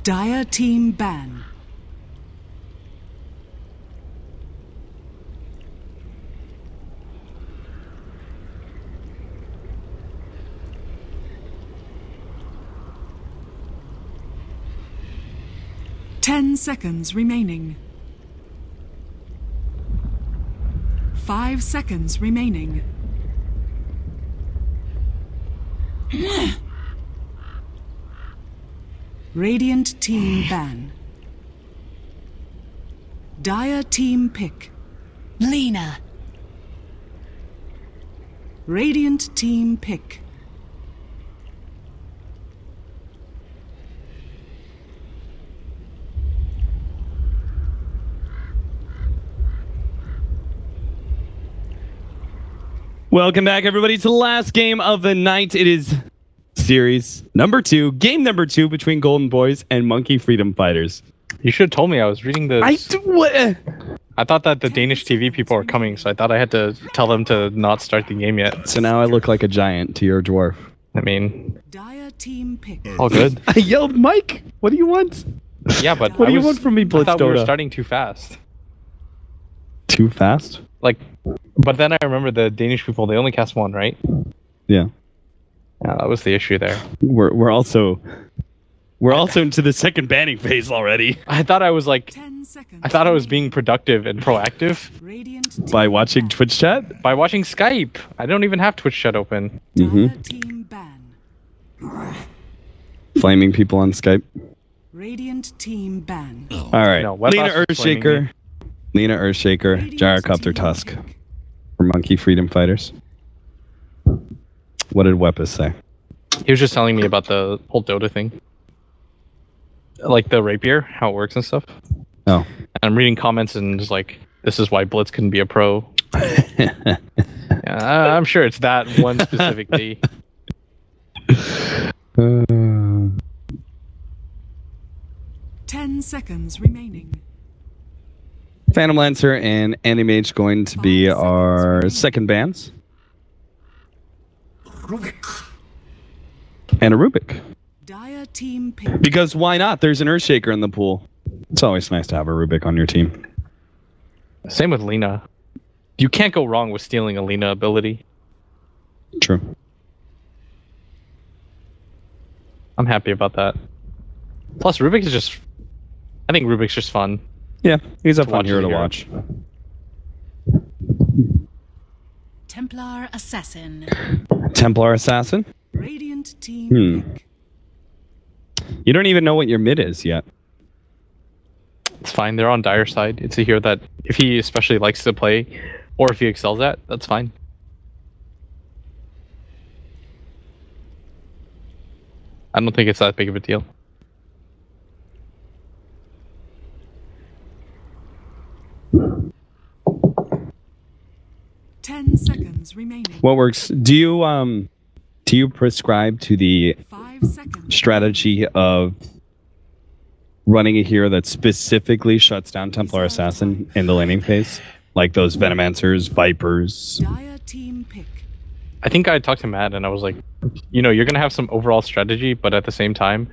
Dire team ban. Ten seconds remaining. 5 seconds remaining. Radiant team ban. Dire team pick. Lena. Radiant team pick. Welcome back, everybody, to the last game of the night. It is series number 2, game number 2 between Golden Boys and Monkey Freedom Fighters. You should have told me. I was reading the. I thought that the Danish TV people were coming, so I thought I had to tell them to not start the game yet. So now I look like a giant to your dwarf. I mean, Dire team pick. all good. I yelled, Mike, what do you want? Yeah, but What do you want from me, I Blitz thought we were Dota? starting too fast. Too fast? Like, but then I remember the Danish people. They only cast one, right? Yeah. Yeah, that was the issue there. We're also into the second banning phase already. I thought I was like, 10 seconds. I thought I was being productive and proactive Radiant By team watching ban. Twitch chat? by watching Skype. I don't even have Twitch chat open. Dire team ban. Flaming people on Skype. Radiant team ban. All right. No, Webhouse Lena was flaming Earthshaker. Lena Earthshaker. Radiant Gyrocopter team Tusk. pick. For Monkey Freedom Fighters. What did Wepis say? He was just telling me about the whole Dota thing, like the rapier, how it works and stuff. Oh. And I'm reading comments and just like, this is why Blitz couldn't be a pro. Yeah, I'm sure it's that one specific D. 10 seconds remaining. Phantom Lancer and Animage going to be our second bans. And a Rubik. Dire team pick. Because why not? There's an Earthshaker in the pool. It's always nice to have a Rubik on your team. Same with Lena. You can't go wrong with stealing a Lena ability. True. I'm happy about that. Plus, Rubik is just... I think Rubik's just fun. Yeah, he's a To fun watch hero as a to hero. watch. Templar Assassin. Templar Assassin? Radiant team pick. You don't even know what your mid is yet. It's fine. They're on Dire side. It's a hero that, if he especially likes to play, or if he excels at, that's fine. I don't think it's that big of a deal. Ten seconds remaining. What works? Do you prescribe to the 5 seconds. strategy of running a hero that specifically shuts down Templar Assassin in the laning phase? Like those Venomancers, Vipers. Dire team pick. I think I talked to Matt and I was like, you know, you're going to have some overall strategy, but at the same time,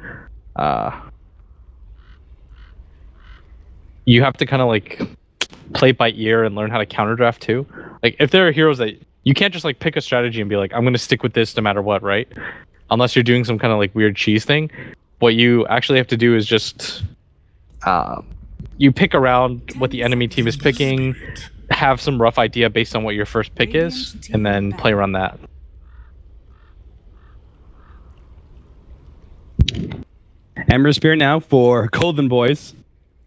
you have to kind of like play by ear and learn how to counter draft too. Like if there are heroes that you can't just like pick a strategy and be like, I'm going to stick with this no matter what, right? Unless you're doing some kind of like weird cheese thing. What you actually have to do is just you pick around what the enemy team is picking, have some rough idea based on what your first pick is, and then play around that. Ember Spirit now for Golden Boys.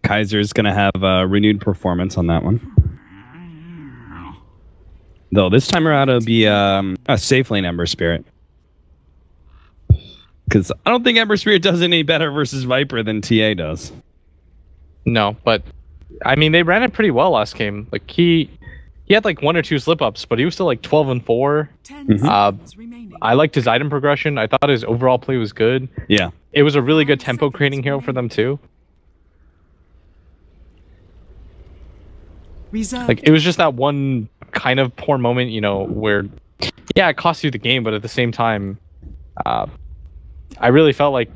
Kaiser's going to have a renewed performance on that one. Though this time around it'll be a safe lane Ember Spirit. Because I don't think Ember Spirit does any better versus Viper than TA does. No, but I mean they ran it pretty well last game. Like he had like 1 or 2 slip ups, but he was still like 12-4. 10 seconds remaining. I liked his item progression. I thought his overall play was good. Yeah. It was a really good tempo creating hero for them too. Reserve. Like it was just that one kind of poor moment, you know, where yeah, it cost you the game, but at the same time, I really felt like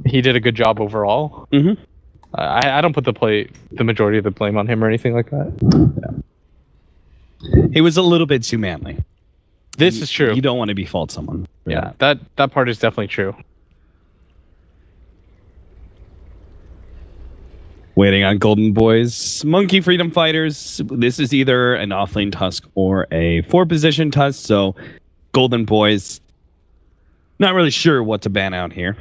he did a good job overall. Mm-hmm. I don't put the majority of the blame on him or anything like that. Yeah. He was a little bit too manly. This is true. You don't want to default someone. Yeah, that part is definitely true. Waiting on Golden Boys. Monkey Freedom Fighters. This is either an offlane Tusk or a 4-position Tusk. So Golden Boys. Not really sure what to ban out here.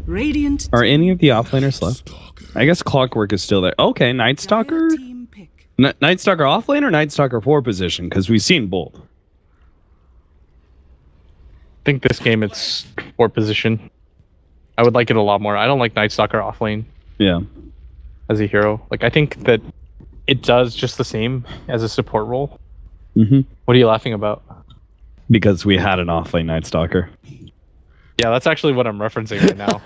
Radiant. Are any of the offlaners left? I guess Clockwork is still there. Okay, Night Stalker. Team pick. Night Stalker offlane or Night Stalker 4-position? Because we've seen both. I think this game it's 4-position. I would like it a lot more. I don't like Night Stalker offlane. Yeah. As a hero. Like, I think that it does just the same as a support role. Mm-hmm. What are you laughing about? Because we had an offlane Night Stalker. Yeah, that's actually what I'm referencing right now.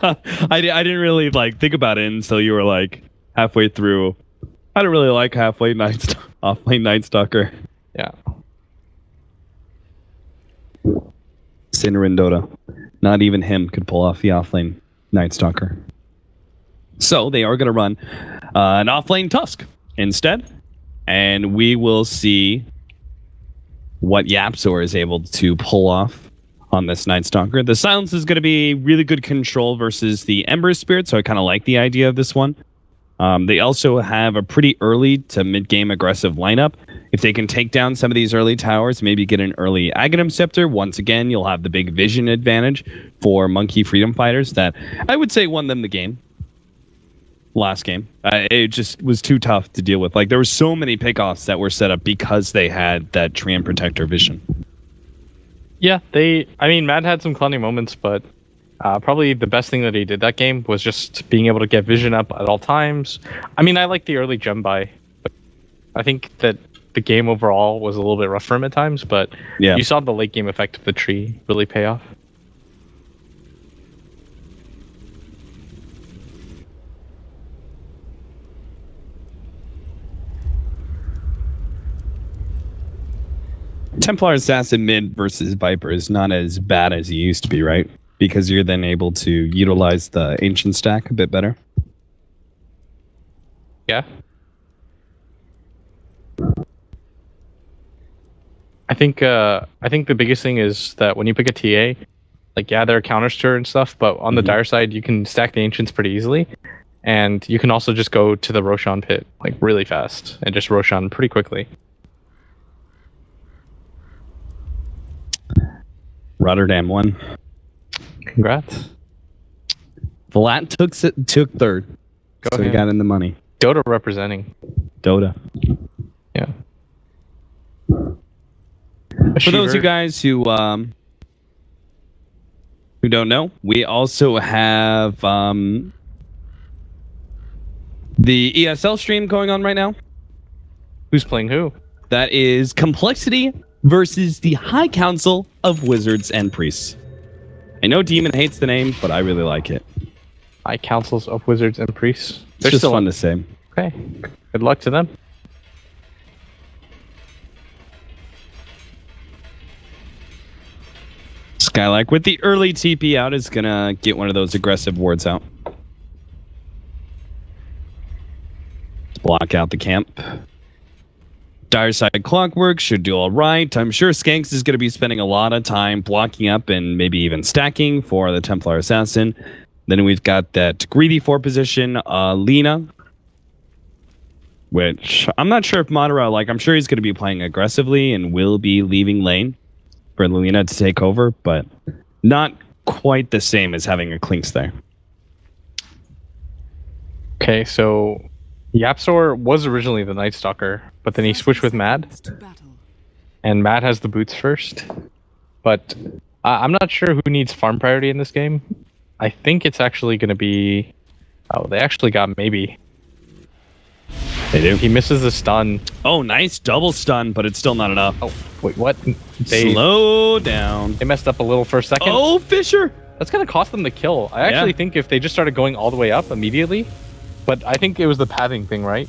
I didn't really like think about it until you were like halfway through. I don't really like offlane Night Stalker. Yeah. Sinner in Dota. Not even him could pull off the offlane Night Stalker. So they are going to run an offlane Tusk instead. And we will see what Yapzor is able to pull off on this Night Stalker. The Silence is going to be really good control versus the Ember Spirit, so I kind of like the idea of this one. They also have a pretty early to mid-game aggressive lineup. If they can take down some of these early towers, maybe get an early Aghanim Scepter, once again, you'll have the big vision advantage for Monkey Freedom Fighters that I would say won them the game. Last game. It just was too tough to deal with. Like, there were so many pickoffs that were set up because they had that Treant Protector vision. Yeah, I mean, Mad had some clowning moments, but probably the best thing that he did that game was just being able to get vision up at all times. I mean, I like the early gem buy, but I think that the game overall was a little bit rough for him at times, but yeah, you saw the late game effect of the tree really pay off. Templar Assassin mid versus Viper is not as bad as it used to be, right? Because you're then able to utilize the Ancient stack a bit better. Yeah. I think the biggest thing is that when you pick a TA, like, yeah, there are counters to her and stuff, but on the dire side, you can stack the Ancients pretty easily. And you can also just go to the Roshan pit, like, really fast and just Roshan pretty quickly. Rotterdam won. Congrats. Vlad took third. Go so ahead. he got in the money. Dota representing. Dota. Yeah. For those of you guys who don't know, we also have the ESL stream going on right now. Who's playing who? That is Complexity versus the High Council of Wizards and Priests. I know Demon hates the name, but I really like it. High Councils of Wizards and Priests. It's just fun to say. Okay. Good luck to them. Skylark with the early TP out is going to get one of those aggressive wards out. Let's block out the camp. Dire Side Clockwork should do all right. I'm sure Skanks is going to be spending a lot of time blocking up and maybe even stacking for the Templar Assassin. Then we've got that greedy 4-position Lina, which I'm not sure if Madara, like, I'm sure he's going to be playing aggressively and will be leaving lane for Lina to take over, but not quite the same as having a Clinks there. Okay, so Yapzor was originally the Night Stalker, but then he switched with Mad, and Mad has the boots first. But I'm not sure who needs farm priority in this game. I think it's actually going to be... Oh, they actually got maybe. They do. He misses the stun. Oh, nice double stun, but it's still not enough. Oh, wait, what? Slow down. They messed up a little for a second. Oh, Fisher! That's going to cost them the kill. I actually think if they just started going all the way up immediately, but I think it was the padding thing, right?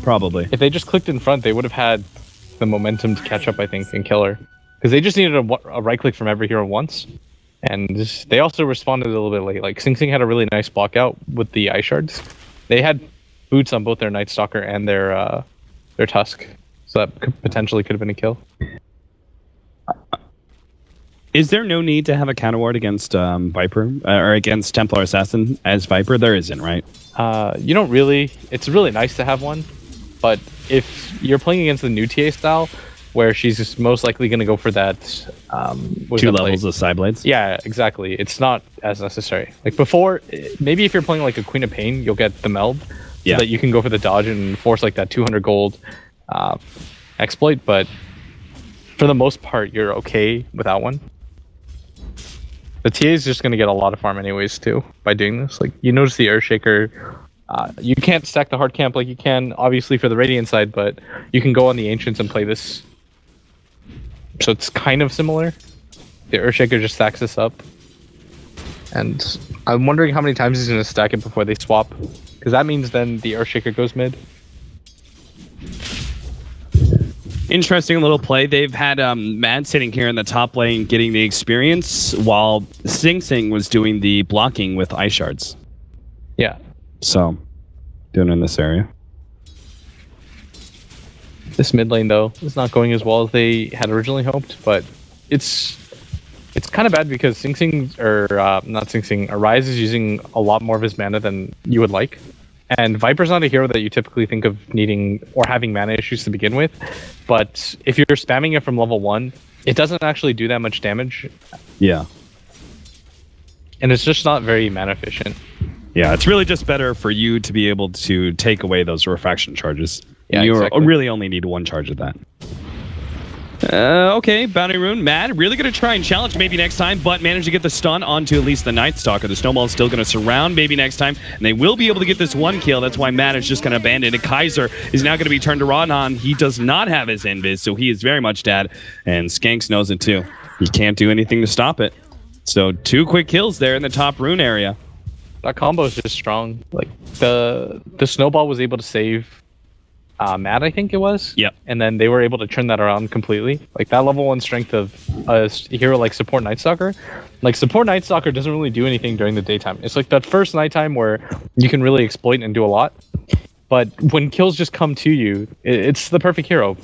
Probably. If they just clicked in front, they would have had the momentum to catch up, I think, and kill her. because they just needed a right click from every hero once, and they also responded a little bit late. Like Sing Sing had a really nice block out with the ice shards. They had boots on both their Night Stalker and their Tusk, so that potentially could have been a kill. Is there no need to have a counter ward against Viper or against Templar Assassin as Viper? There isn't, right? You don't really. It's really nice to have one, but if you're playing against the new TA style, where she's just most likely going to go for that 2 levels of side blades. Yeah, exactly. It's not as necessary. Like before, maybe if you're playing like a Queen of Pain, you'll get the meld, so that you can go for the dodge and force like that 200 gold exploit. But for the most part, you're okay without one. The TA is just going to get a lot of farm anyways, too, by doing this. Like, you notice the Earthshaker, you can't stack the hard camp like you can, obviously, for the Radiant side, but you can go on the Ancients and play this. So it's kind of similar. The Earthshaker just stacks this up. And I'm wondering how many times he's going to stack it before they swap. Because that means then the Earthshaker goes mid. Interesting little play. They've had Mad sitting here in the top lane getting the experience while Sing Sing was doing the blocking with ice shards. Yeah. So, doing in this area. This mid lane, though, is not going as well as they had originally hoped, but it's kind of bad because Sing Sing, or not Sing Sing, Arise is using a lot more of his mana than you would like. And Viper's not a hero that you typically think of needing or having mana issues to begin with. But if you're spamming it from level 1, it doesn't actually do that much damage. Yeah. And it's just not very mana efficient. Yeah, it's really just better for you to be able to take away those refraction charges. Yeah, you exactly. really only need 1 charge of that. Okay, Bounty Rune, Mad, really going to try and challenge maybe next time, but manage to get the stun onto at least the Night Stalker. The Snowball is still going to surround maybe next time, and they will be able to get this 1 kill. That's why Mad is just going to abandon it. Kaiser is now going to be turned to Rodhan. He does not have his invis, so he is very much dead, and Skanks knows it too. He can't do anything to stop it. So 2 quick kills there in the top rune area. That combo is just strong. Like the Snowball was able to save Mad, I think it was. Yep. And then they were able to turn that around completely. Like that level 1 strength of a hero like Support Night Stalker. Like Support Night Stalker doesn't really do anything during the daytime. It's like that first nighttime where you can really exploit and do a lot. But when kills just come to you, it's the perfect hero.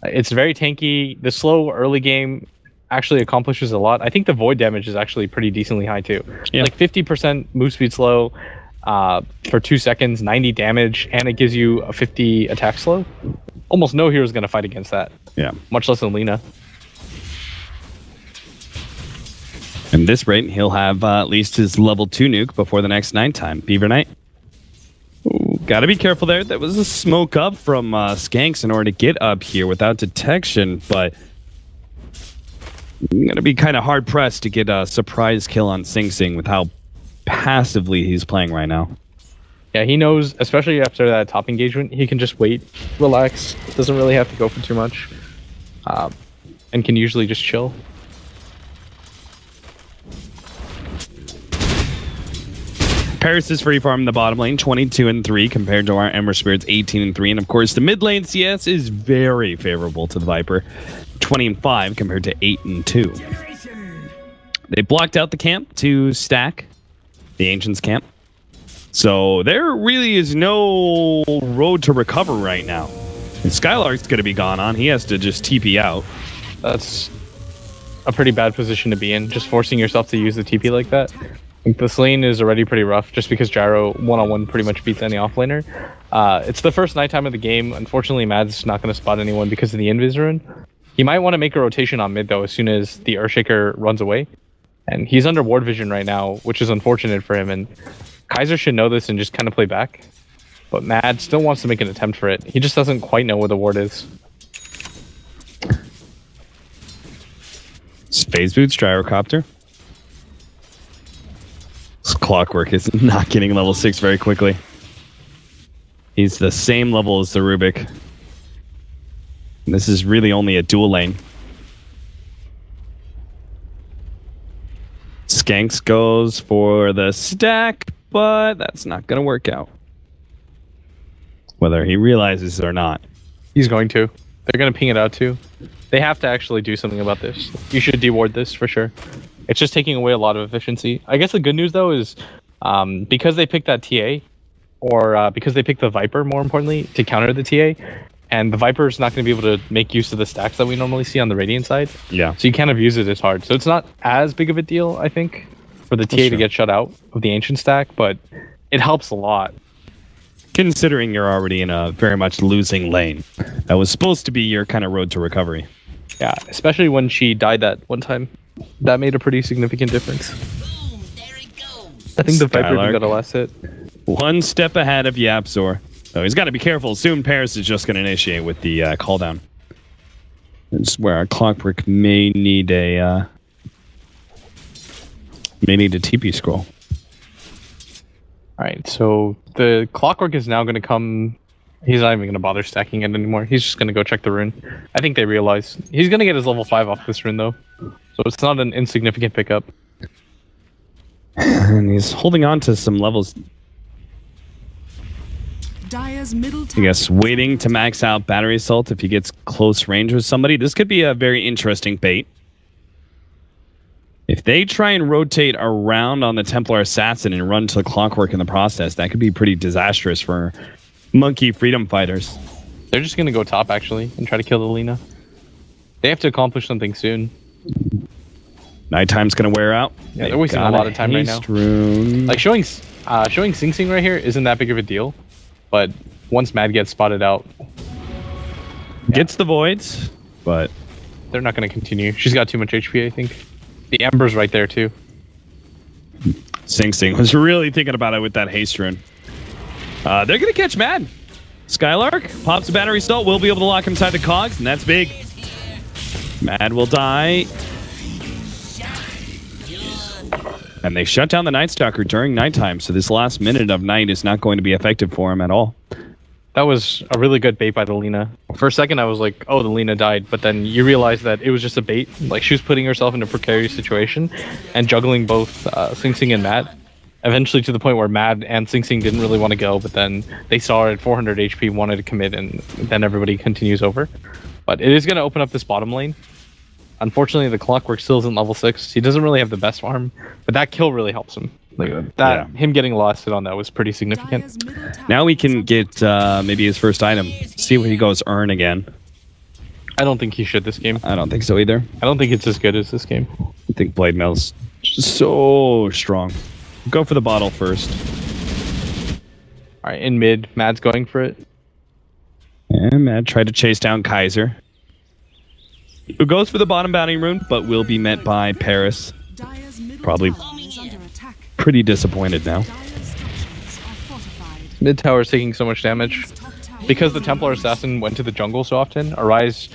It's very tanky. The slow early game actually accomplishes a lot. I think the void damage is actually pretty decently high too. Yeah. Like 50% move speed slow. For 2 seconds, 90 damage, and it gives you a 50 attack slow. Almost no hero is going to fight against that. Yeah. Much less than Lina. And this rate, he'll have at least his level 2 nuke before the next nighttime. Beaver Knight. Ooh, gotta be careful there. That was a smoke up from Skanks in order to get up here without detection, but I'm gonna be kind of hard pressed to get a surprise kill on Sing Sing with how passively he's playing right now. Yeah, he knows, especially after that top engagement, he can just wait, relax, doesn't really have to go for too much, and can usually just chill. Paris is free farm in the bottom lane, 22-3 compared to our Ember Spirits 18-3, and of course the mid lane CS is very favorable to the Viper, 20-5 compared to 8-2. They blocked out the camp to stack the Ancients camp. So there really is no road to recover right now. And Skylark's going to be gone on. He has to just TP out. That's a pretty bad position to be in, just forcing yourself to use the TP like that. This lane is already pretty rough, just because Gyro one-on-one pretty much beats any offlaner. It's the first nighttime of the game. Unfortunately, Mad's not going to spot anyone because of the Invis rune. He might want to make a rotation on mid, though, as soon as the Earthshaker runs away. And he's under ward vision right now, which is unfortunate for him. And Kaiser should know this and just kind of play back. But Mad still wants to make an attempt for it. He just doesn't quite know where the ward is. Phase Boots, Gyrocopter. This Clockwork is not getting level 6 very quickly. He's the same level as the Rubik. And this is really only a dual lane. Skanks goes for the stack, but that's not going to work out. Whether he realizes it or not. He's going to. They're going to ping it out too. They have to actually do something about this. You should deward this for sure. It's just taking away a lot of efficiency. I guess the good news though is because they picked that TA, or because they picked the Viper, more importantly, to counter the TA, and the Viper is not going to be able to make use of the stacks that we normally see on the Radiant side. Yeah. So you can't abuse it as hard. So it's not as big of a deal, I think, for the TA to get shut out of the Ancient stack, but it helps a lot. Considering you're already in a very much losing lane. That was supposed to be your kind of road to recovery. Yeah, especially when she died that one time. That made a pretty significant difference. Boom, there it goes. I think the Viper even got a last hit. One step ahead of Yapzor. Oh, he's got to be careful. Soon Paris is just going to initiate with the call down. This is where our Clockwork may need a TP scroll. Alright, so the Clockwork is now going to come... He's not even going to bother stacking it anymore. He's just going to go check the rune. I think they realize. He's going to get his level 5 off this rune, though. So it's not an insignificant pickup. And he's holding on to some levels. Dire's middle I guess waiting to max out battery assault if he gets close range with somebody. This could be a very interesting bait. If they try and rotate around on the Templar Assassin and run to the Clockwork in the process, that could be pretty disastrous for Monkey Freedom Fighters. They're just going to go top, actually, and try to kill the Lina. They have to accomplish something soon. Nighttime's going to wear out. Yeah, they're wasting a lot of time right now. Rune. Like, showing Sing Sing right here isn't that big of a deal, but once Mad gets spotted out... Gets the voids, but... They're not going to continue. She's got too much HP, I think. The Ember's right there, too. Sing Sing was really thinking about it with that haste rune. They're going to catch Mad. Skylark pops a battery salt. We'll be able to lock him inside the cogs, and that's big. Mad will die. And they shut down the Night Stalker during nighttime, so this last minute of night is not going to be effective for him at all. That was a really good bait by the Lina. For a second, I was like, oh, the Lina died. But then you realize that it was just a bait. Like, she was putting herself in a precarious situation and juggling both Sing Sing and Mad. Eventually to the point where Mad and Sing Sing didn't really want to go, but then they saw her at 400 HP, wanted to commit, and then everybody continues over. But it is going to open up this bottom lane. Unfortunately, the Clockwork still isn't level 6. He doesn't really have the best farm, but that kill really helps him. Like, him getting lost on that was pretty significant. Now we can get maybe his first item. See where he goes earn again. I don't think he should this game. I don't think so either. I don't think it's as good as this game. I think Blade Mail's just so strong. Go for the bottle first. Alright, in mid, Mad's going for it. And Mad tried to chase down Kaiser. Who goes for the bottom bounty rune, but will be met by Paris. Probably pretty disappointed now. Mid tower is taking so much damage. Because the Templar Assassin went to the jungle so often, Arise,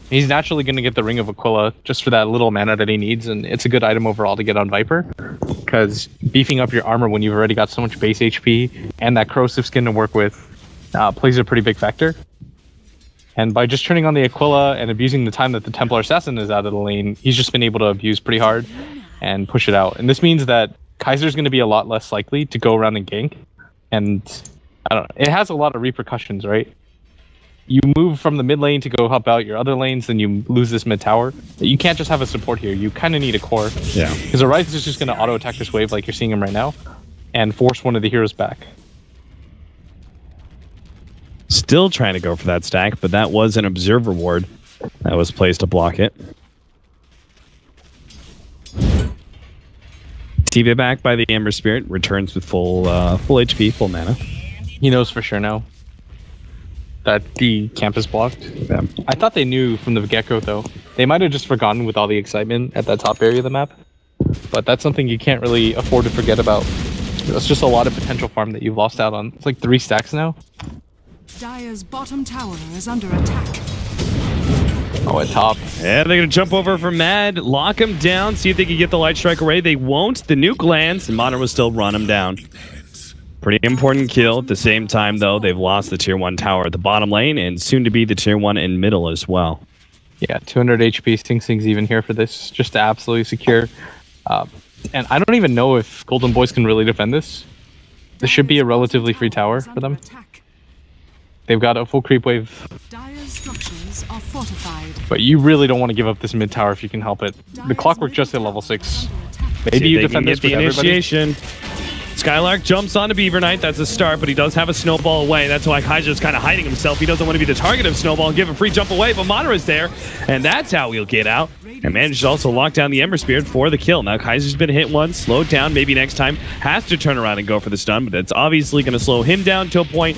he's naturally going to get the Ring of Aquila just for that little mana that he needs, and it's a good item overall to get on Viper. Because beefing up your armor when you've already got so much base HP and that corrosive skin to work with plays a pretty big factor. And by just turning on the Aquila and abusing the time that the Templar Assassin is out of the lane, he's just been able to abuse pretty hard and push it out. And this means that Kaiser's going to be a lot less likely to go around and gank. And I don't know, it has a lot of repercussions, right? You move from the mid lane to go help out your other lanes, then you lose this mid tower. You can't just have a support here. You kind of need a core. Yeah. Because Arise is just going to auto attack this wave like you're seeing him right now and force one of the heroes back. Still trying to go for that stack, but that was an observer ward that was placed to block it. TV back by the Amber Spirit, returns with full HP, full mana. He knows for sure now that the camp is blocked. Yeah. I thought they knew from the get-go, though. They might have just forgotten with all the excitement at that top area of the map. But that's something you can't really afford to forget about. That's just a lot of potential farm that you've lost out on. It's like 3 stacks now. Dire's bottom tower is under attack. Oh, at top. Yeah, they're going to jump over for Mad, lock him down, see if they can get the Light Strike array. They won't. The nuke lands, and Modern will still run him down. Pretty important kill. At the same time, though, they've lost the tier 1 tower at the bottom lane, and soon to be the tier 1 in middle as well. Yeah, 200 HP. Sing Sing's even here for this, just to absolutely secure. And I don't even know if Golden Boys can really defend this. This should be a relatively free tower for them. They've got a full creep wave, Dire's structures are fortified. but you really don't want to give up this mid tower if you can help it. The Clockwork just hit level 6. Maybe you defend this the with everybody. initiation. Skylark jumps onto Beaver Knight. That's a start, but he does have a snowball away. That's why Kaiser's kind of hiding himself. He doesn't want to be the target of snowball and give a free jump away, but Madara's there, and that's how he'll get out. And manages to also lock down the Ember Spirit for the kill. Now Kaiser's been hit once, slowed down. Maybe next time has to turn around and go for the stun, but it's obviously going to slow him down to a point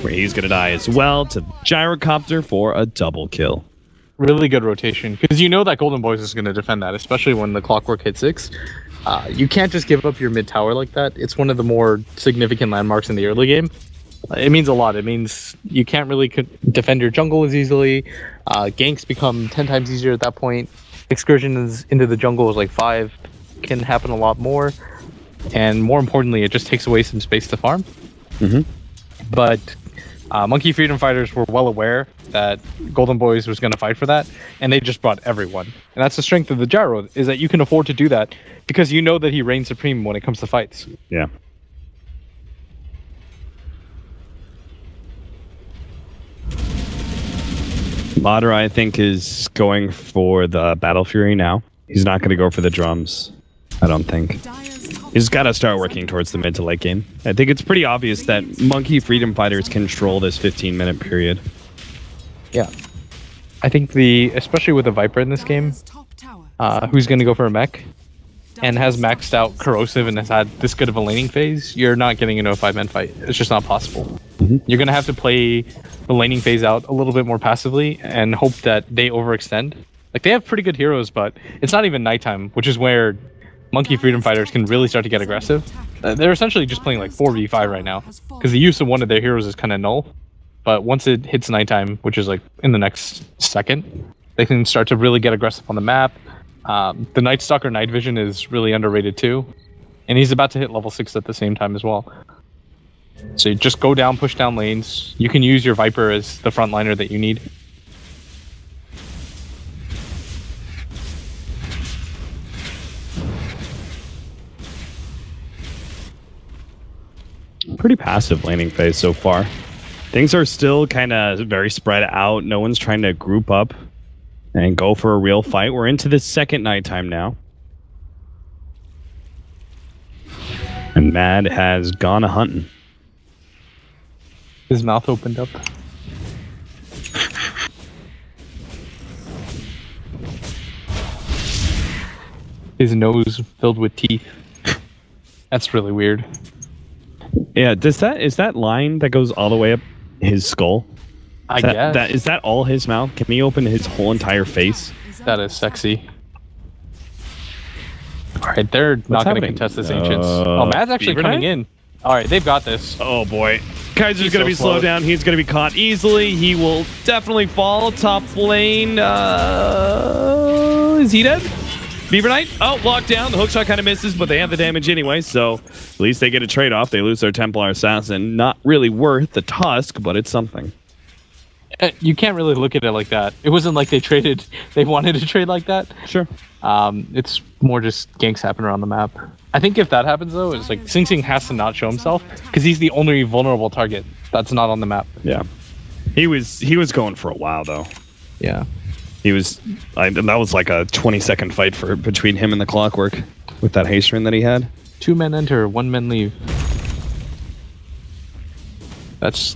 where he's going to die as well. To Gyrocopter for a double kill. Really good rotation, because you know that Golden Boys is going to defend that, especially when the Clockwork hits 6. You can't just give up your mid tower like that. It's one of the more significant landmarks in the early game. It means a lot. It means you can't really defend your jungle as easily. Ganks become 10 times easier at that point. Excursions into the jungle is like 5. Can happen a lot more. And more importantly, it just takes away some space to farm. But Monkey Freedom Fighters were well aware that Golden Boys was going to fight for that, and they just brought everyone. And that's the strength of the Gyro, is that you can afford to do that because you know that he reigns supreme when it comes to fights. Yeah. Madara, I think, is going for the Battle Fury now. He's not going to go for the drums, I don't think. He's got to start working towards the mid to late game. I think it's pretty obvious that Monkey Freedom Fighters control this 15-minute period. Yeah. I think especially with the Viper in this game, who's going to go for a mech, and has maxed out Corrosive and has had this good of a laning phase, you're not getting into a 5-man fight. It's just not possible. You're going to have to play the laning phase out a little bit more passively and hope that they overextend. Like, they have pretty good heroes, but it's not even nighttime, which is where Monkey Freedom Fighters can really start to get aggressive. They're essentially just playing like 4v5 right now, because the use of one of their heroes is kind of null. But once it hits nighttime, which is like in the next second, they can start to really get aggressive on the map. The Night Stalker Night Vision is really underrated too, and he's about to hit level 6 at the same time as well. So you just go down, push down lanes. You can use your Viper as the frontliner that you need. Pretty passive laning phase so far. Things are still kind of very spread out. No one's trying to group up and go for a real fight. We're into the second nighttime now. And Mad has gone a-hunting. His mouth opened up. His nose filled with teeth. That's really weird. Yeah, is that line that goes all the way up his skull? I guess. Is that all his mouth? Can he open his whole entire face? That is sexy. Alright, they're not going to contest this, Ancients. Oh, Mad's actually coming in. Alright, they've got this. Oh boy. Kaiser's going to be slowed down. He's going to be caught easily. He will definitely fall. Top lane. Is he dead? Beaver Knight? Oh, locked down. The hookshot kind of misses, but they have the damage anyway, so at least they get a trade-off. They lose their Templar Assassin. Not really worth the Tusk, but it's something. You can't really look at it like that. It wasn't like they wanted to trade like that. Sure. It's more just ganks happen around the map. I think if that happens, though, it's like Sing Sing has to not show himself, because he's the only vulnerable target that's not on the map. Yeah. He was going for a while, though. Yeah. That was like a 20-second fight between him and the Clockwork with that haste rune that he had. 2 men enter, 1 man leave. That's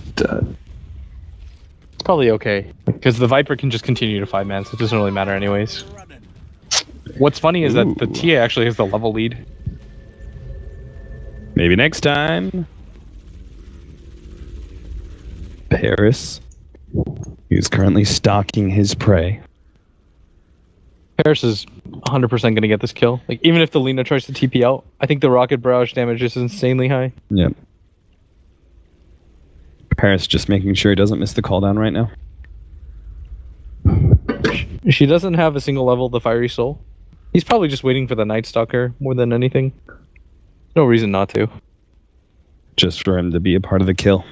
probably okay, because the Viper can just continue to 5-man, so it doesn't really matter anyways. What's funny is that the TA actually has the level lead. Maybe next time. Paris. He's currently stalking his prey. Paris is 100% going to get this kill. Like, even if the Lina tries to TP out, I think the rocket barrage damage is insanely high. Yep. Paris just making sure he doesn't miss the cooldown right now. She doesn't have a single level of the Fiery Soul. He's probably just waiting for the Night Stalker more than anything. No reason not to. Just for him to be a part of the kill.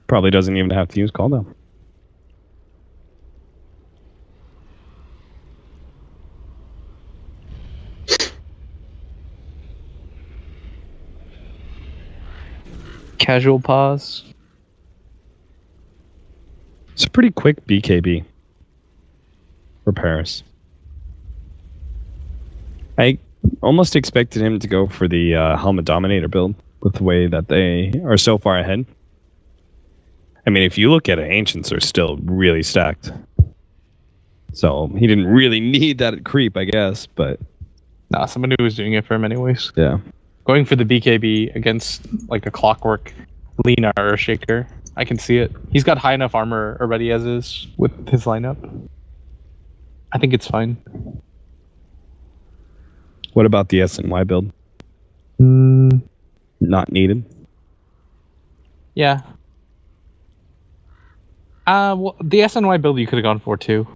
Probably doesn't even have to use cooldown. Casual pause. It's a pretty quick BKB for Paris. I almost expected him to go for the Helmet Dominator build with the way that they are so far ahead. I mean, if you look at it, Ancients are still really stacked. So he didn't really need that creep, I guess, but... Nah, somebody was doing it for him anyways. Yeah. Going for the BKB against like a Clockwork Lina or Shaker. I can see it. He's got high enough armor already as is with his lineup. I think it's fine. What about the SNY build? Not needed. Yeah. Well, the SNY build you could have gone for too.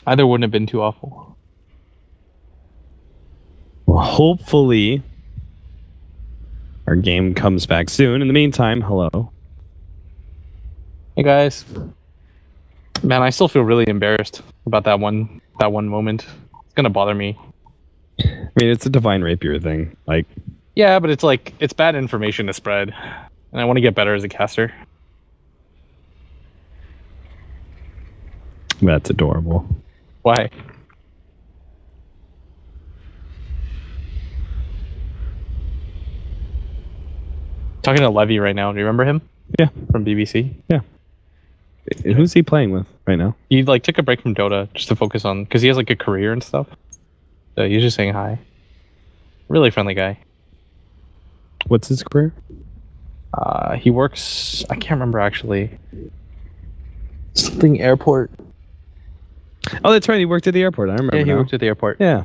Either wouldn't have been too awful. Well, hopefully our game comes back soon. In the meantime, hello. Hey guys. Man, I still feel really embarrassed about that one moment. It's gonna bother me. I mean, it's a Divine Rapier thing. Like, yeah, but it's like it's bad information to spread, and I want to get better as a caster. That's adorable. Why? Talking to Levy right now. Do you remember him? Yeah. From BBC? Yeah. Who's he playing with right now? He like took a break from Dota just to focus on, because he has like a career and stuff. So he's just saying hi. Really friendly guy. What's his career? He works, I can't remember actually. Something airport. Oh, that's right. He worked at the airport. I remember. Yeah, he now. worked at the airport. Yeah.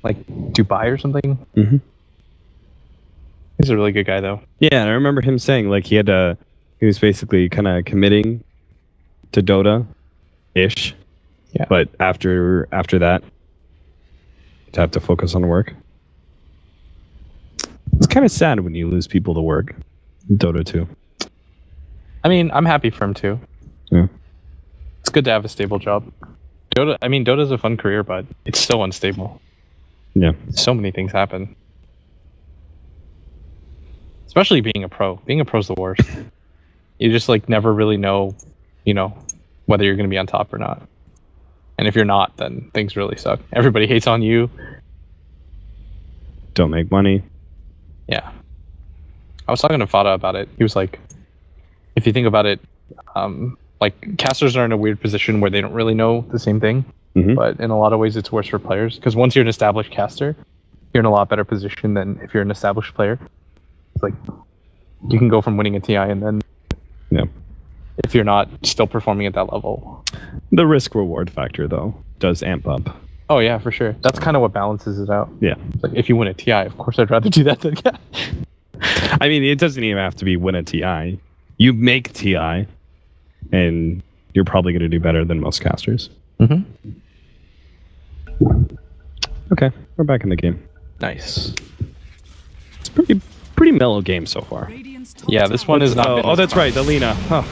Like Dubai or something. Mm-hmm. He's a really good guy though. Yeah, and I remember him saying like he was basically kind of committing to Dota-ish. Yeah. But after that, to have to focus on work. It's kind of sad when you lose people to work in Dota 2. I mean, I'm happy for him too. Yeah. It's good to have a stable job. Dota's a fun career, but it's so unstable. Yeah. So many things happen. Especially being a pro. Being a pro's the worst. You just like never really know, whether you're going to be on top or not. And if you're not, then things really suck. Everybody hates on you. Don't make money. Yeah. I was talking to Fada about it. He was like, if you think about it, like casters are in a weird position where they don't really know the same thing. Mm-hmm. But in a lot of ways, it's worse for players. Because once you're an established caster, you're in a lot better position than if you're an established player. It's like, you can go from winning a TI and then... Yeah. If you're not still performing at that level. The risk-reward factor, though, does amp up. Oh, yeah, for sure. That's kind of what balances it out. Yeah. It's like, if you win a TI, of course I'd rather do that than... Yeah. I mean, it doesn't even have to be win a TI. You make TI, and you're probably going to do better than most casters. Mm-hmm. Okay, we're back in the game. Nice. It's pretty mellow game so far. Yeah, this one is not... Oh, that's right, the Lina. Oh.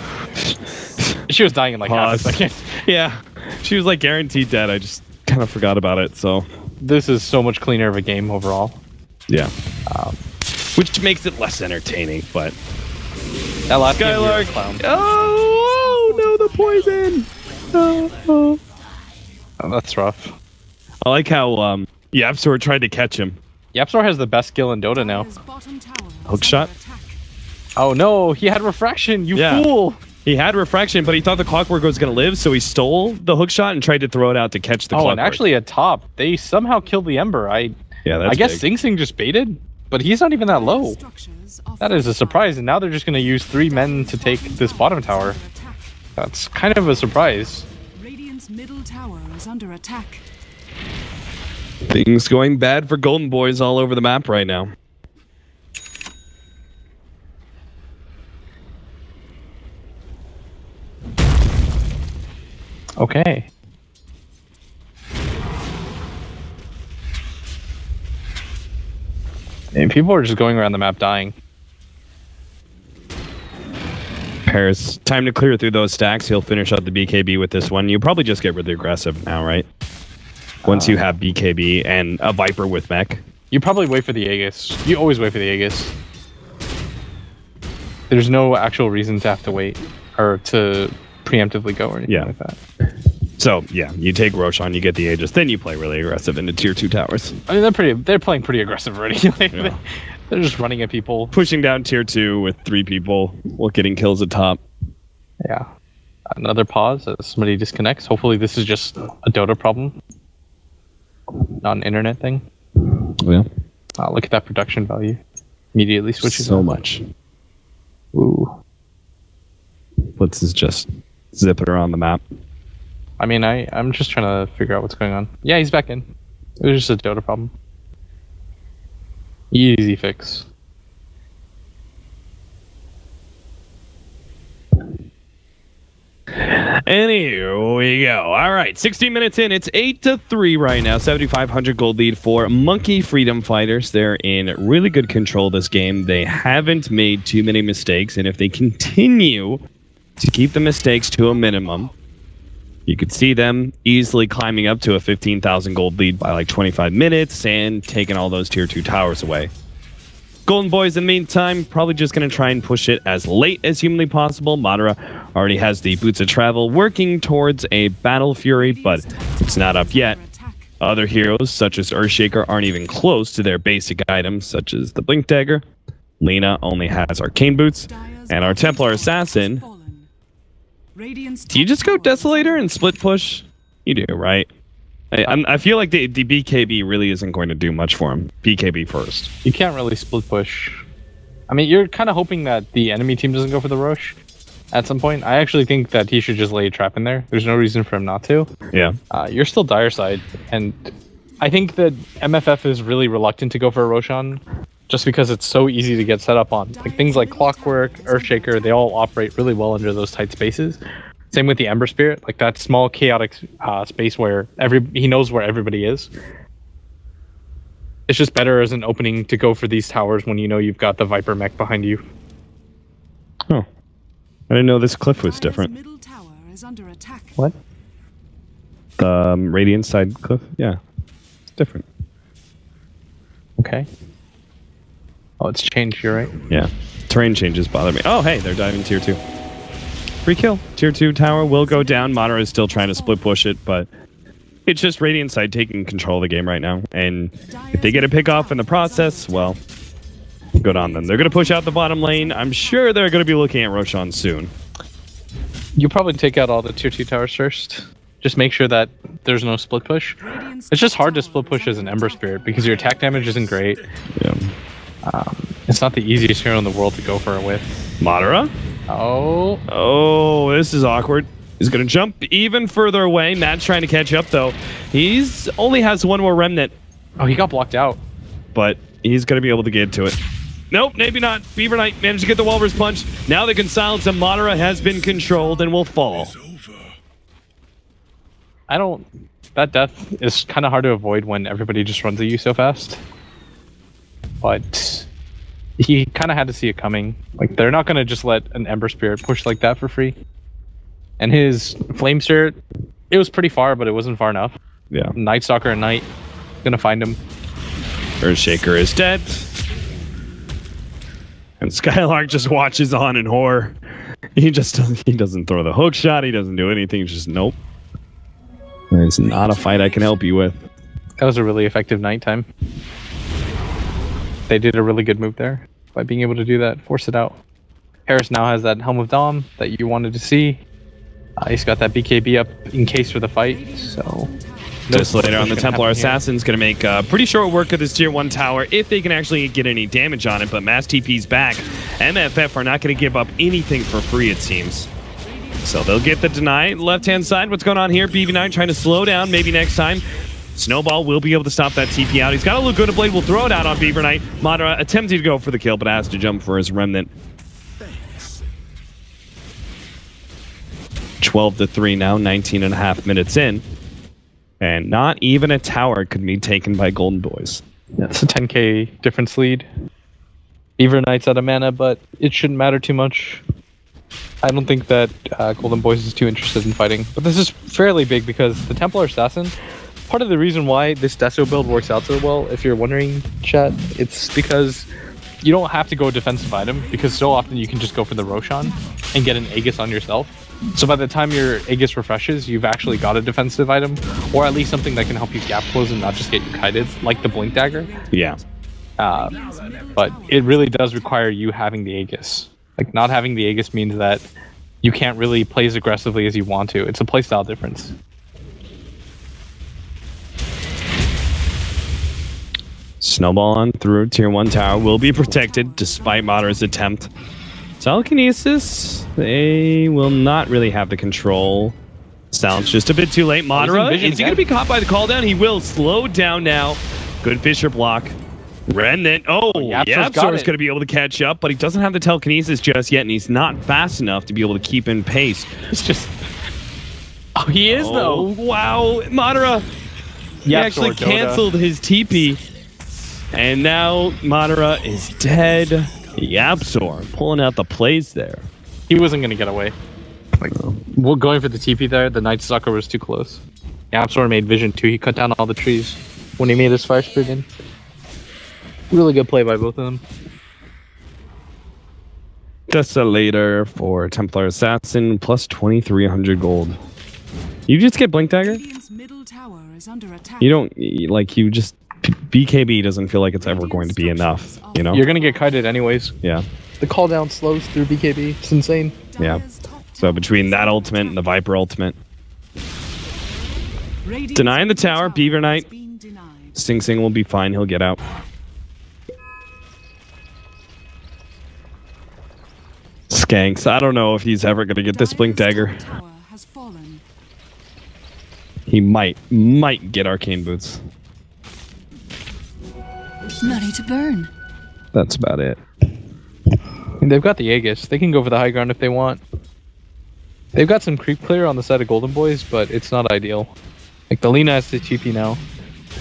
She was dying in like half a second. Yeah, she was like guaranteed dead. I just kind of forgot about it, so... This is so much cleaner of a game overall. Yeah. Which makes it less entertaining, but... That last game, Skylark! clown. Oh, no, the poison! Oh. Oh, that's rough. I like how Yapsor tried to catch him. Yapsor has the best skill in Dota now. Hook shot? Oh no, he had refraction, you fool! He had refraction, but he thought the Clockwork was going to live, so he stole the hook shot and tried to throw it out to catch the Clockwork. And actually at top, they somehow killed the Ember. I guess big. Sing Sing just baited, but he's not even that low. That is a surprise, and now they're just going to use 3 men to take this bottom tower. That's kind of a surprise. Radiant's middle tower is under attack. Things going bad for Golden Boys all over the map right now. Okay. And people are just going around the map dying. Paris, time to clear through those stacks. He'll finish out the BKB with this one. You probably just get really aggressive now, right? Once you have BKB and a Viper with mech. You probably wait for the Aegis. You always wait for the Aegis. There's no actual reason to have to wait or to preemptively go or anything like that. So yeah, you take Roshan, you get the Aegis, then you play really aggressive into tier 2 towers. I mean, they're playing pretty aggressive already. Like, they're just running at people, pushing down tier 2 with 3 people while getting kills at top. Yeah. Another pause as somebody disconnects. Hopefully this is just a Dota problem, not an internet thing. Yeah. Look at that production value. Immediately switches. So much. Ooh. Let's just zip it around the map. I mean, I'm just trying to figure out what's going on. Yeah, he's back in. It was just a Dota problem. Easy fix. And here we go. All right, 16 minutes in. It's 8-3 right now. 7,500 gold lead for Monkey Freedom Fighters. They're in really good control this game. They haven't made too many mistakes, and if they continue to keep the mistakes to a minimum, you could see them easily climbing up to a 15,000 gold lead by like 25 minutes and taking all those tier 2 towers away. Golden Boys, in the meantime, probably just going to try and push it as late as humanly possible. Madara already has the Boots of Travel working towards a Battle Fury, but it's not up yet. Other heroes, such as Earthshaker, aren't even close to their basic items, such as the Blink Dagger. Lena only has Arcane Boots, and our Templar Assassin. Do you just go Desolator and split push? You do, right? I feel like the BKB really isn't going to do much for him. BKB first. You can't really split push. I mean, you're kind of hoping that the enemy team doesn't go for the Roche at some point. I actually think that he should just lay a trap in there. There's no reason for him not to. Yeah. You're still dire side, and I think that MFF is really reluctant to go for a Roshan just because it's so easy to get set up on. Like things like Clockwork, Earthshaker, they all operate really well under those tight spaces. Same with the Ember Spirit, like that small chaotic space where he knows where everybody is. It's just better as an opening to go for these towers when you know you've got the Viper mech behind you. Oh, I didn't know this cliff was different. Middle tower is under attack. What? The Radiant side cliff? Yeah, it's different. Okay. Oh, it's changed, you're right. Yeah, terrain changes bother me. Oh, hey, they're diving tier 2. Free kill. Tier 2 tower will go down. Madara is still trying to split push it, but it's just Radiant side taking control of the game right now. And if they get a pick off in the process, well, good on them. They're going to push out the bottom lane. I'm sure they're going to be looking at Roshan soon. You probably take out all the tier 2 towers first. Just make sure that there's no split push. It's just hard to split push as an Ember Spirit because your attack damage isn't great. Yeah. It's not the easiest hero in the world to go for it with. Madara? Oh, this is awkward. He's going to jump even further away. Matt's trying to catch up, though. He's only has one more remnant. Oh, he got blocked out. But he's going to be able to get to it. Nope, maybe not. Beaver Knight managed to get the Walrus Punch. Now they can silence him. Madara has been controlled and will fall. That death is kind of hard to avoid when everybody just runs at you so fast. But he kind of had to see it coming. Like, they're not going to just let an Ember Spirit push like that for free. And his Flame Spirit, it was pretty far, but it wasn't far enough. Yeah. Night Stalker at night, gonna find him. Earthshaker is dead. And Skylark just watches on in horror. He doesn't throw the hook shot. He doesn't do anything. Just nope. It's not a fight I can help you with. That was a really effective nighttime. They did a really good move there by being able to do that, force it out. Harris now has that Helm of Dom that you wanted to see. He's got that BKB up in case for the fight, so... Just later on, the Templar Assassin's going to make pretty short work of this tier 1 tower if they can actually get any damage on it, but Mass TP's back. MFF are not going to give up anything for free, it seems. So they'll get the deny. Left-hand side, what's going on here? BB9 trying to slow down, maybe next time. Snowball will be able to stop that TP out. He's got a Laguna Blade, will throw it out on Beaver Knight. Madara attempting to go for the kill, but has to jump for his remnant. 12-3 now, 19.5 minutes in. And not even a tower could be taken by Golden Boys. Yeah, it's a 10k difference lead. Beaver Knight's out of mana, but it shouldn't matter too much. I don't think that Golden Boys is too interested in fighting. But this is fairly big because the Templar Assassin, part of the reason why this Deso build works out so well, if you're wondering, chat, it's because you don't have to go defensive item, because so often you can just go for the Roshan and get an Aegis on yourself. So by the time your Aegis refreshes, you've actually got a defensive item, or at least something that can help you gap close and not just get you kited, like the Blink Dagger. Yeah. But it really does require you having the Aegis. Like, not having the Aegis means that you can't really play as aggressively as you want to. It's a playstyle difference. Snowball on through tier 1 tower will be protected despite Madara's attempt. Telekinesis, they will not really have the control. Sounds just a bit too late. Madara, is he going to be caught by the call down? He will slow down now. Good Fisher block. Remnant, Yapsor's going to be able to catch up, but he doesn't have the telekinesis just yet, and he's not fast enough to be able to keep in pace. It's just... Oh, he is, though. Wow, Madara, he actually canceled his TP, and now Madara is dead. Yapsor pulling out the plays there. He wasn't going to get away. Like, well, going for the TP there, the Night Stalker was too close. Yapsor made vision too. He cut down all the trees when he made his fire sprint in. Really good play by both of them. Desolator for Templar Assassin plus 2,300 gold. You just get Blink Dagger? Radiant's middle tower is under attack. You don't, like, you just... BKB doesn't feel like it's ever going to be enough, you know? You're going to get kited anyways. Yeah. The call down slows through BKB. It's insane. Yeah. So between that ultimate and the Viper ultimate. Denying the tower, Beaver Knight. Sing Sing will be fine, he'll get out. Skanks, I don't know if he's ever going to get this Blink Dagger. He might get Arcane Boots. Money to burn. That's about it. And they've got the Aegis. They can go for the high ground if they want. They've got some creep clear on the side of Golden Boys, but it's not ideal. Like, the Lina has the TP now.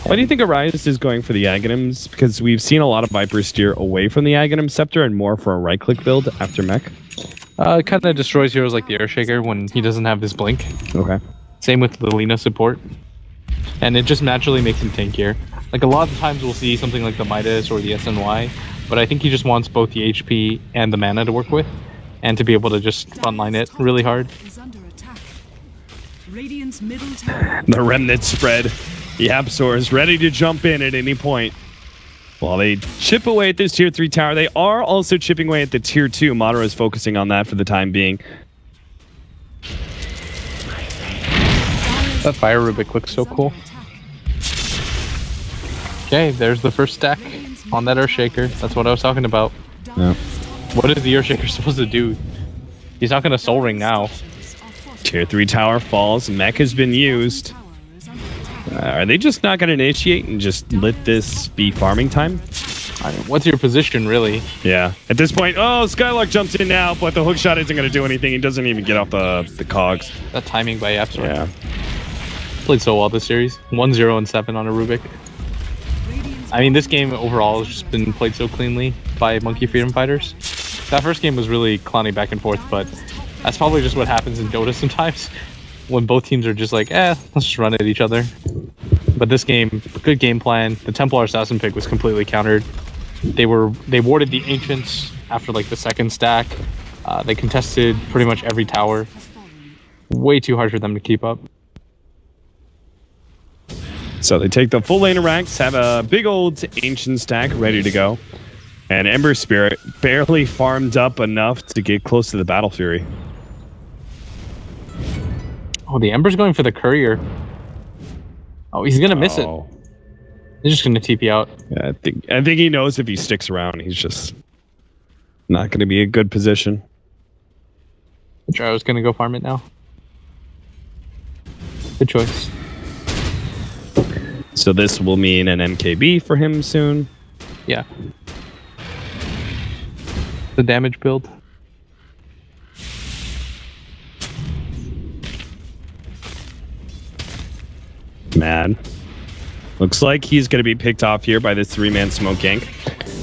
Why do you think Arias is going for the Aghanims? Because we've seen a lot of Vipers steer away from the Aghanim Scepter and more for a right-click build after mech. It kind of destroys heroes like the Earthshaker when he doesn't have his Blink. Okay. Same with the Lina support. And it just naturally makes him tankier. Like, a lot of times we'll see something like the Midas or the SNY, but I think he just wants both the HP and the mana to work with, and to be able to just frontline it really hard. The Remnant spread. Yapsor is ready to jump in at any point. While they chip away at this tier 3 tower, they are also chipping away at the tier 2. Madara is focusing on that for the time being. That fire Rubik looks so cool. Okay, there's the first stack on that Earthshaker. That's what I was talking about. Yeah. What is the Earthshaker supposed to do? He's not going to Soul Ring now. Tier 3 tower falls. Mech has been used. Are they just not going to initiate and just let this be farming time? What's your position, really? Yeah. At this point, oh, Skylark jumps in now, but the hook shot isn't going to do anything. He doesn't even get off the cogs. That timing by Yapsor. Yeah. Played so well this series. 1-0 and 7 on a Rubik. I mean, this game overall has just been played so cleanly by Monkey Freedom Fighters. That first game was really clowny back and forth, but that's probably just what happens in Dota sometimes. When both teams are just like, let's just run at each other. But this game, good game plan. The Templar Assassin pick was completely countered. They warded the Ancients after like the second stack. They contested pretty much every tower. Way too hard for them to keep up. So they take the full lane of ranks, have a big old Ancient stack ready to go. And Ember Spirit barely farmed up enough to get close to the Battle Fury. Oh, the Ember's going for the Courier. Oh, he's gonna miss it. He's just gonna TP out. Yeah, I think he knows if he sticks around, he's just not gonna be a good position. Gyro's gonna go farm it now. Good choice. So this will mean an MKB for him soon. Yeah. The damage build. Man. Looks like he's going to be picked off here by this 3-man smoke gank.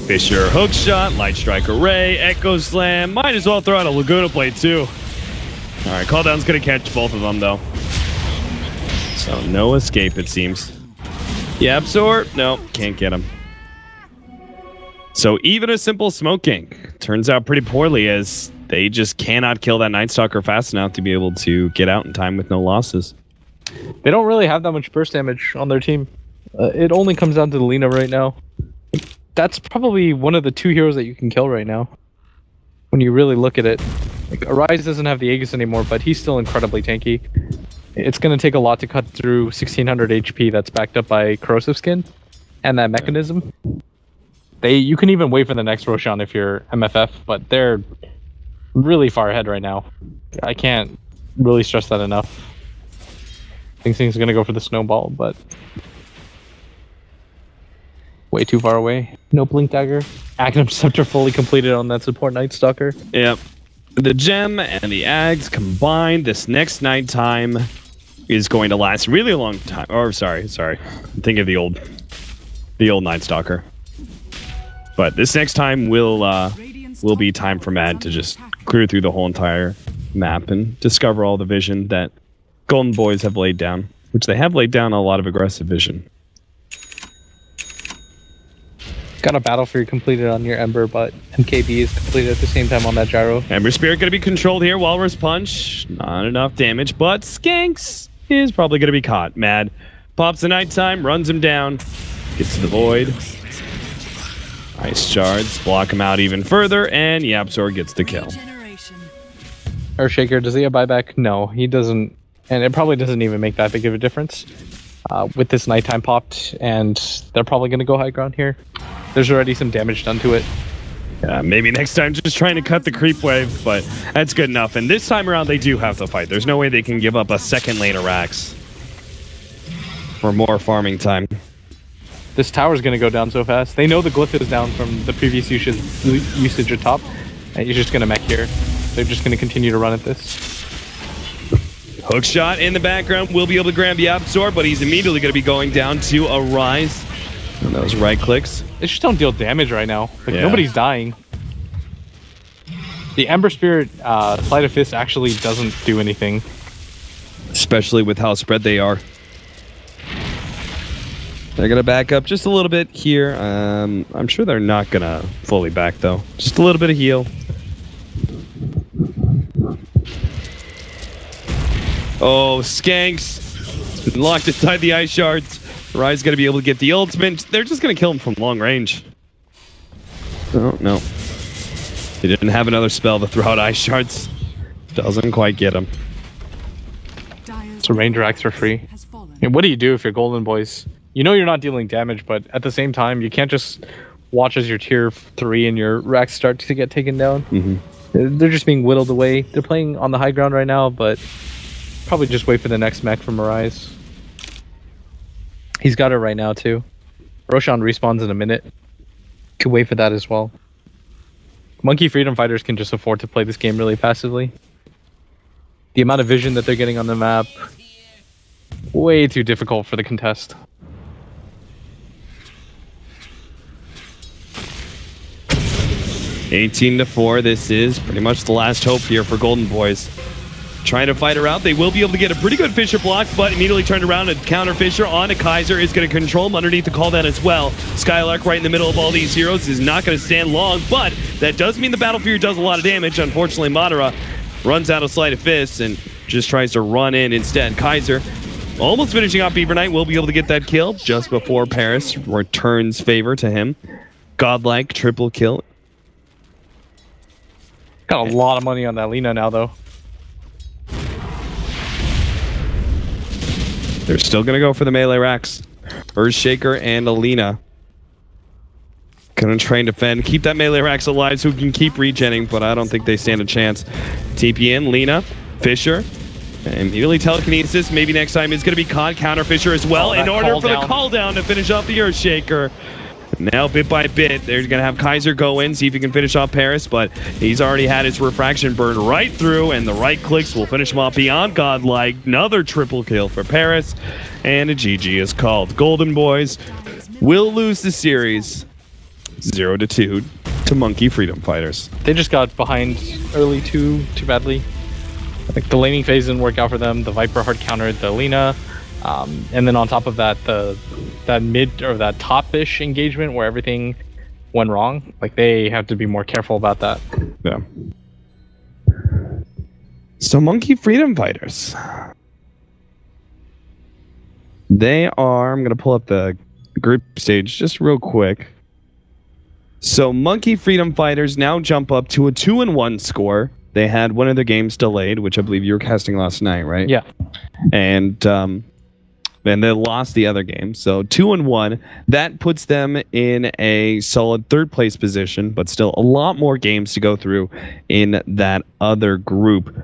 Fisher hookshot, Light Strike Array, Echo Slam. Might as well throw out a Laguna Blade too. Alright, Calldown's going to catch both of them though. So no escape, it seems. Yeah, absorb. No, can't get him. So even a simple smoke gank turns out pretty poorly, as they just cannot kill that Night Stalker fast enough to be able to get out in time with no losses. They don't really have that much burst damage on their team. It only comes down to the Lina right now. That's probably one of the 2 heroes that you can kill right now, when you really look at it. Like, Arise doesn't have the Aegis anymore, but he's still incredibly tanky. It's going to take a lot to cut through 1600 HP that's backed up by Corrosive Skin and that mechanism. You can even wait for the next Roshan if you're MFF, but they're really far ahead right now. I can't really stress that enough. I think things are going to go for the snowball, but way too far away. No Blink Dagger. Agnum Scepter fully completed on that support Night Stalker. Yep. The gem and the Ags combined, this next nighttime is going to last really a long time. Or sorry. Think of the old Night Stalker. But this next time will be time for Mad to just clear through the whole entire map and discover all the vision that Golden Boys have laid down, which they have laid down a lot of aggressive vision. Got a Battle Fury completed on your Ember, but MKB is completed at the same time on that Gyro. Ember Spirit going to be controlled here. Walrus Punch, not enough damage, but Skanks is probably going to be caught. Mad pops the Nighttime, runs him down, gets to the Void. Ice Shards block him out even further, and YapzOr gets the kill. Earthshaker, does he have buyback? No, he doesn't, and it probably doesn't even make that big of a difference. With this Nighttime popped, and they're probably going to go high ground here. There's already some damage done to it. Maybe next time just trying to cut the creep wave, but that's good enough. And this time around, they do have to fight. There's no way they can give up a second lane of Rax for more farming time. This tower's going to go down so fast. They know the glyph is down from the previous usage at top, and you're just going to mech here. They're just going to continue to run at this. Hook shot in the background will be able to grab YapzOr, but he's immediately going to be going down to Arise. And those right clicks. They just don't deal damage right now. Like, nobody's dying. The Ember Spirit Sleight of Fist actually doesn't do anything. Especially with how spread they are. They're going to back up just a little bit here. I'm sure they're not going to fully back, though. Just a little bit of heal. Oh, Skanks. Locked inside the Ice Shards. Rai's going to be able to get the ultimate. They're just going to kill him from long range. Oh, no. He didn't have another spell to throw out Ice Shards. Doesn't quite get him. So Ranger Axe for free. And what do you do if you're Golden Boys? You know you're not dealing damage, but at the same time, you can't just watch as your tier 3 and your Rax start to get taken down. Mm-hmm. They're just being whittled away. They're playing on the high ground right now, but probably just wait for the next mech from Arise. He's got it right now, too. Roshan respawns in a minute. Could wait for that as well. Monkey Freedom Fighters can just afford to play this game really passively. The amount of vision that they're getting on the map, way too difficult for the contest. (18-4). This is pretty much the last hope here for Golden Boys. Trying to fight her out. They will be able to get a pretty good Fissure block, but immediately turned around and counter Fissure on a Kaiser is going to control him underneath the cooldown as well. Skylark right in the middle of all these heroes is not going to stand long, but that does mean the Battle Fury does a lot of damage. Unfortunately, Madara runs out of Sleight of Fist and just tries to run in instead. Kaiser almost finishing off Beaver Knight, will be able to get that kill just before Paris returns favor to him. Godlike triple kill. Got a lot of money on that Lina now, though. They're still going to go for the melee racks. Earthshaker and Alina. Gonna try and defend. Keep that melee racks alive so we can keep regenning, but I don't think they stand a chance. TP in, Lina, Fissure. And immediately telekinesis. Maybe next time is going to be caught. Counter Fissure as well in order for the call down to finish off the Earthshaker. Now, bit by bit, they're going to have Kaiser go in, see if he can finish off Paris, but he's already had his refraction burn right through, and the right clicks will finish him off beyond Godlike. Another triple kill for Paris, and a GG is called. Golden Boys will lose the series 0-2 to Monkey Freedom Fighters. They just got behind early too badly. Like, the laning phase didn't work out for them. The Viper hard countered the Lina. And then on top of that, that mid or that top-ish engagement where everything went wrong, like they have to be more careful about that. Yeah. So Monkey Freedom Fighters. They are, I'm going to pull up the group stage just real quick. So Monkey Freedom Fighters now jump up to a 2-1 score. They had one of their games delayed, which I believe you were casting last night, right? Yeah. And they lost the other game. So 2-1. That puts them in a solid third place position, but still a lot more games to go through in that other group.